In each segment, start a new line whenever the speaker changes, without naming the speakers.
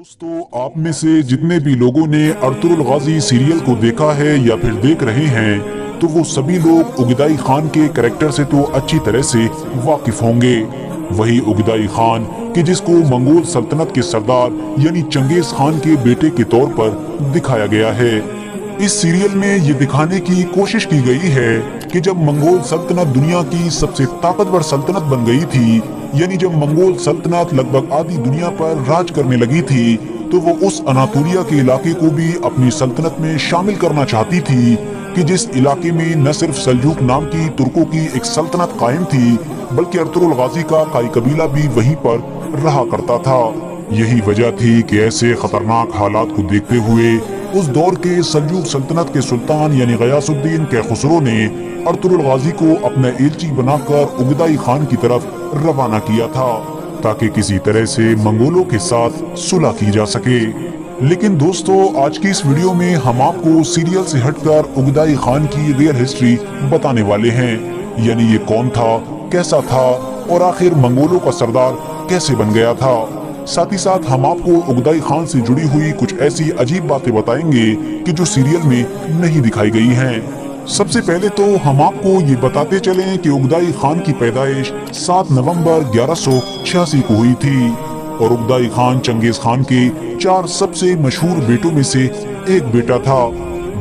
दोस्तों, आप में से जितने भी लोगों ने अर्तुगरुल गाजी सीरियल को देखा है या फिर देख रहे हैं, तो वो सभी लोग उगदाई खान के कैरेक्टर से तो अच्छी तरह से वाकिफ होंगे। वही उगदाई खान कि जिसको मंगोल सल्तनत के सरदार यानी चंगेज खान के बेटे के तौर पर दिखाया गया है। इस सीरियल में ये दिखाने की कोशिश की गई है कि जब मंगोल सल्तनत दुनिया की सबसे ताकतवर सल्तनत बन गई थी, यानी जब मंगोल सल्तनत लगभग आधी दुनिया पर राज करने लगी थी, तो वो उस अनातोलिया के इलाके को भी अपनी सल्तनत में शामिल करना चाहती थी कि जिस इलाके में न सिर्फ सल्जूक नाम की तुर्कों की एक सल्तनत कायम थी, बल्कि अर्तुगरुल गाजी का काई कबीला भी वहीं पर रहा करता था। यही वजह थी कि ऐसे खतरनाक हालात को देखते हुए उस दौर के सल्जूक सल्तनत के सुल्तान यानी गयासुद्दीन कैखुसरो ने अर्तुगरुल गाजी को अपना एलची बनाकर उगदाई खान की तरफ रवाना किया था, ताकि किसी तरह से मंगोलों के साथ सुलह की जा सके। लेकिन दोस्तों, आज की इस वीडियो में हम आपको सीरियल से हटकर उगदाई खान की रियल हिस्ट्री बताने वाले हैं, यानी ये कौन था, कैसा था और आखिर मंगोलों का सरदार कैसे बन गया था। साथ ही साथ हम आपको उगदाई खान से जुड़ी हुई कुछ ऐसी अजीब बातें बताएंगे कि जो सीरियल में नहीं दिखाई गई हैं। सबसे पहले तो हम आपको ये बताते चलें कि उगदाई खान की पैदाइश 7 नवंबर 1186 को हुई थी और उगदाई खान चंगेज खान के 4 सबसे मशहूर बेटों में से एक बेटा था।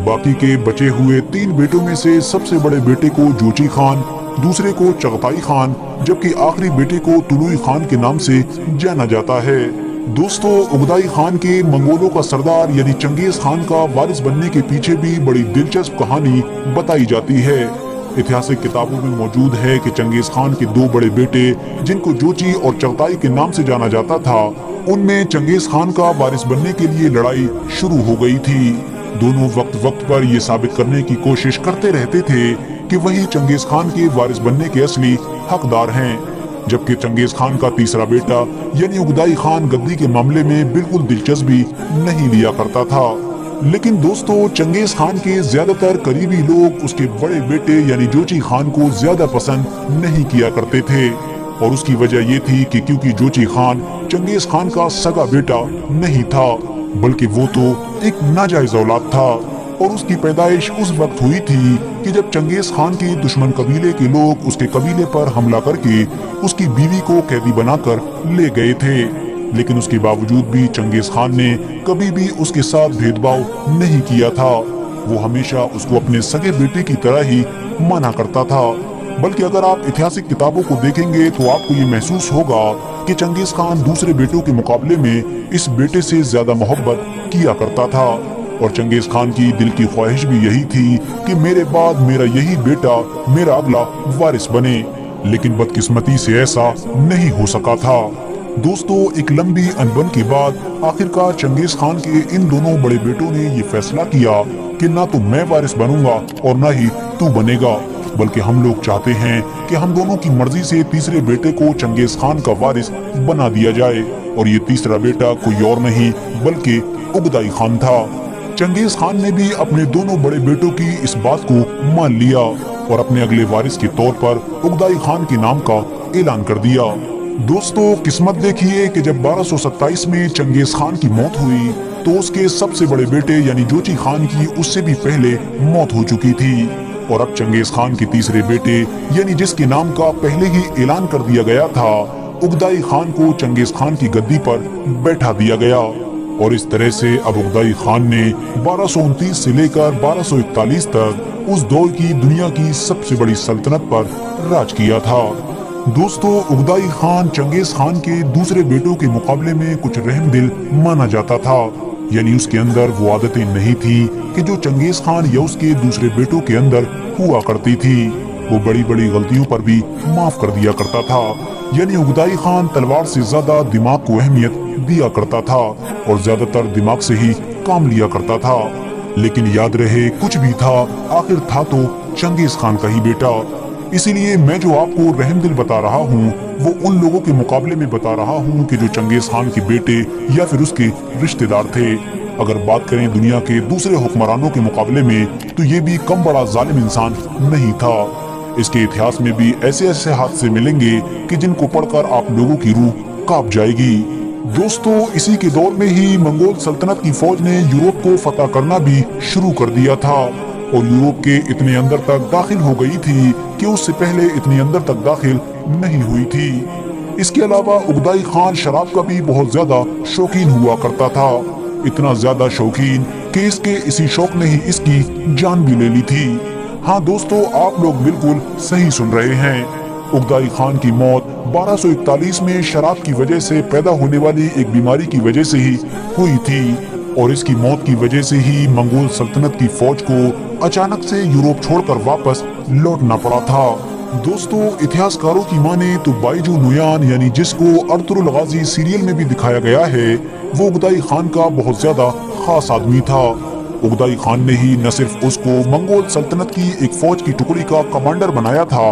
बाकी के बचे हुए 3 बेटों में से सबसे बड़े बेटे को जोची खान, दूसरे को चगताई खान, जबकि आखिरी बेटे को तुलुई खान के नाम से जाना जाता है। दोस्तों, उगदाई खान के मंगोलों का सरदार यानी चंगेज खान का वारिस बनने के पीछे भी बड़ी दिलचस्प कहानी बताई जाती है। ऐतिहासिक किताबों में मौजूद है कि चंगेज खान के 2 बड़े बेटे, जिनको जोची और चगताई के नाम से जाना जाता था, उनमें चंगेज खान का वारिस बनने के लिए लड़ाई शुरू हो गई थी। दोनों वक्त पर ये साबित करने की कोशिश करते रहते थे कि वही चंगेज खान के वारिस बनने के असली हकदार हैं, जबकि चंगेज खान का तीसरा बेटा यानी उगदाई खान गद्दी के मामले में बिल्कुल दिलचस्पी नहीं लिया करता था। लेकिन दोस्तों, चंगेज खान के ज्यादातर करीबी लोग उसके बड़े बेटे यानी जोची खान को ज्यादा पसंद नहीं किया करते थे, और उसकी वजह ये थी कि क्योंकि जोची खान चंगेज खान का सगा बेटा नहीं था, बल्कि वो तो एक नाजायज औलाद था, और उसकी पैदाइश उस वक्त हुई थी कि जब चंगेज खान के दुश्मन कबीले के लोग उसके कबीले पर हमला करके उसकी बीवी को कैदी बनाकर ले गए थे। लेकिन उसके बावजूद भी चंगेज खान ने कभी भी उसके साथ भेदभाव नहीं किया था। वो हमेशा उसको अपने सगे बेटे की तरह ही माना करता था। बल्कि अगर आप ऐतिहासिक किताबों को देखेंगे तो आपको ये महसूस होगा कि चंगेज खान दूसरे बेटों के मुकाबले में इस बेटे से ज्यादा मोहब्बत किया करता था, और चंगेज खान की दिल की ख्वाहिश भी यही थी कि मेरे बाद मेरा यही बेटा मेरा अगला वारिस बने। लेकिन बदकिस्मती से ऐसा नहीं हो सका था। दोस्तों, एक लंबी अनबन के बाद आखिरकार चंगेज खान के इन दोनों बड़े बेटों ने ये फैसला किया कि ना तो मैं वारिस बनूंगा और ना ही तू बनेगा, बल्कि हम लोग चाहते हैं कि हम दोनों की मर्जी से तीसरे बेटे को चंगेज खान का वारिस बना दिया जाए, और ये तीसरा बेटा कोई और नहीं बल्कि उगदाई खान था। चंगेज खान ने भी अपने दोनों बड़े बेटों की इस बात को मान लिया और अपने अगले वारिस के तौर पर उगदाई खान के नाम का ऐलान कर दिया। दोस्तों, किस्मत देखिए कि जब 1227 में चंगेज खान की मौत हुई तो उसके सबसे बड़े बेटे यानी जोची खान की उससे भी पहले मौत हो चुकी थी, और अब चंगेज खान के तीसरे बेटे यानी जिसके नाम का पहले ही ऐलान कर दिया गया था, उगदाई खान को चंगेज खान की गद्दी पर बैठा दिया गया। और इस तरह से अब उगदाई खान ने 1229 से लेकर 1241 तक उस दौर की दुनिया की सबसे बड़ी सल्तनत पर राज किया था। दोस्तों, उगदाई खान चंगेज खान के दूसरे बेटों के मुकाबले में कुछ रहमदिल माना जाता था, यानी उसके अंदर वो आदतें नहीं थी कि जो चंगेज खान या उसके दूसरे बेटों के अंदर हुआ करती थी। वो बड़ी बड़ी गलतियों पर भी माफ कर दिया करता था, यानी उगदाई खान तलवार से ज्यादा दिमाग को अहमियत दिया करता था और ज्यादातर दिमाग से ही काम लिया करता था। लेकिन याद रहे, कुछ भी था आखिर था तो चंगेज खान का ही बेटा। इसीलिए मैं जो आपको रहमदिल बता रहा हूँ वो उन लोगों के मुकाबले में बता रहा हूँ कि जो चंगेज खान के बेटे या फिर उसके रिश्तेदार थे। अगर बात करें दुनिया के दूसरे हुक्मरानों के मुकाबले में तो ये भी कम बड़ा जालिम इंसान नहीं था। इसके इतिहास में भी ऐसे ऐसे हादसे मिलेंगे कि जिनको पढ़कर आप लोगों की रूह कांप जाएगी। दोस्तों इसी के दौर में ही मंगोल सल्तनत की फौज ने यूरोप को फतह करना भी शुरू कर दिया था और यूरोप के इतने अंदर तक दाखिल हो गई थी कि उससे पहले इतने अंदर तक दाखिल नहीं हुई थी। इसके अलावा उगदाई खान शराब का भी बहुत ज्यादा शौकीन हुआ करता था, इतना ज्यादा शौकीन कि इसके इसी शौक ने ही इसकी जान भी ले ली थी। हाँ दोस्तों, आप लोग बिल्कुल सही सुन रहे हैं, उगदाई खान की मौत 1241 में शराब की वजह से पैदा होने वाली एक बीमारी की वजह से ही हुई थी और इसकी मौत की वजह से ही मंगोल सल्तनत की फौज को अचानक से यूरोप छोड़कर वापस लौटना पड़ा था। दोस्तों इतिहासकारों की माने तो बाइजू नुयान यानी जिसको अर्तुरुल गाजी सीरियल में भी दिखाया गया है, वो उगदाई खान का बहुत ज्यादा खास आदमी था। उगदाई खान ने ही न सिर्फ उसको मंगोल सल्तनत की एक फौज की टुकड़ी का कमांडर बनाया था,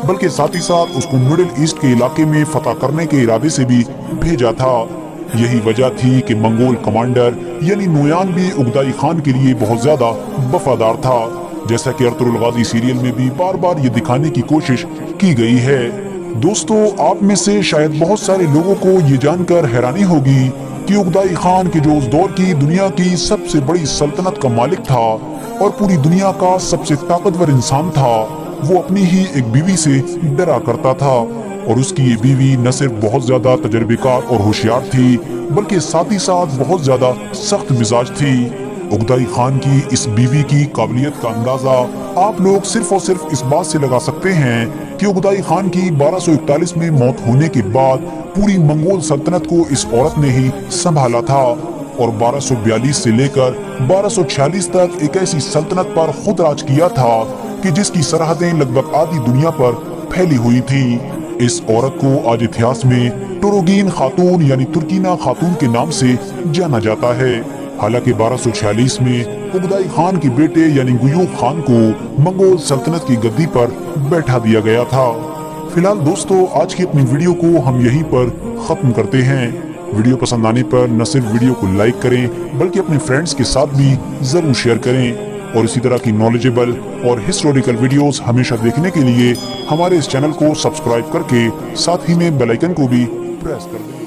बल्कि साथ ही साथ उसको मिडिल ईस्ट के इलाके में फतह करने के इरादे से भी भेजा था। यही वजह थी कि मंगोल कमांडर यानी नुयान भी उगदाई खान के लिए बहुत ज्यादा वफादार था, जैसा कि अर्तुरुल गाजी सीरियल में भी बार बार ये दिखाने की कोशिश की गई है। दोस्तों आप में से शायद बहुत सारे लोगों को ये जानकर हैरानी होगी कि उगदाई खान के जो उस दौर की दुनिया की सबसे बड़ी सल्तनत का मालिक था और पूरी दुनिया का सबसे ताकतवर इंसान था, वो अपनी ही एक बीवी से डरा करता था और उसकी ये बीवी न सिर्फ बहुत ज्यादा तजर्बेकार और होशियार थी, बल्कि साथ ही साथ बहुत ज्यादा सख्त मिजाज थी। उगदाई खान की इस बीवी की काबिलियत का अंदाजा आप लोग सिर्फ और सिर्फ इस बात से लगा सकते हैं कि उगदाई खान की 1241 में मौत होने के बाद पूरी मंगोल सल्तनत को इस औरत ने ही संभाला था और 1242 से लेकर 1246 तक एक ऐसी सल्तनत पर खुद राज किया था कि जिसकी सरहदें लगभग आधी दुनिया पर फैली हुई थी। इस औरत को आज इतिहास में टुरुगीन खातून यानी तुर्कीना खातून के नाम से जाना जाता है। हालांकि 1246 में उगदाई खान के बेटे यानी गुयूब खान को मंगोल सल्तनत की गद्दी पर बैठा दिया गया था। फिलहाल दोस्तों आज की अपनी वीडियो को हम यहीं पर खत्म करते हैं। वीडियो पसंद आने पर न सिर्फ वीडियो को लाइक करें बल्कि अपने फ्रेंड्स के साथ भी जरूर शेयर करें और इसी तरह की नॉलेजेबल और हिस्टोरिकल वीडियोस हमेशा देखने के लिए हमारे इस चैनल को सब्सक्राइब करके साथ ही में बेल आइकन को भी प्रेस कर दें।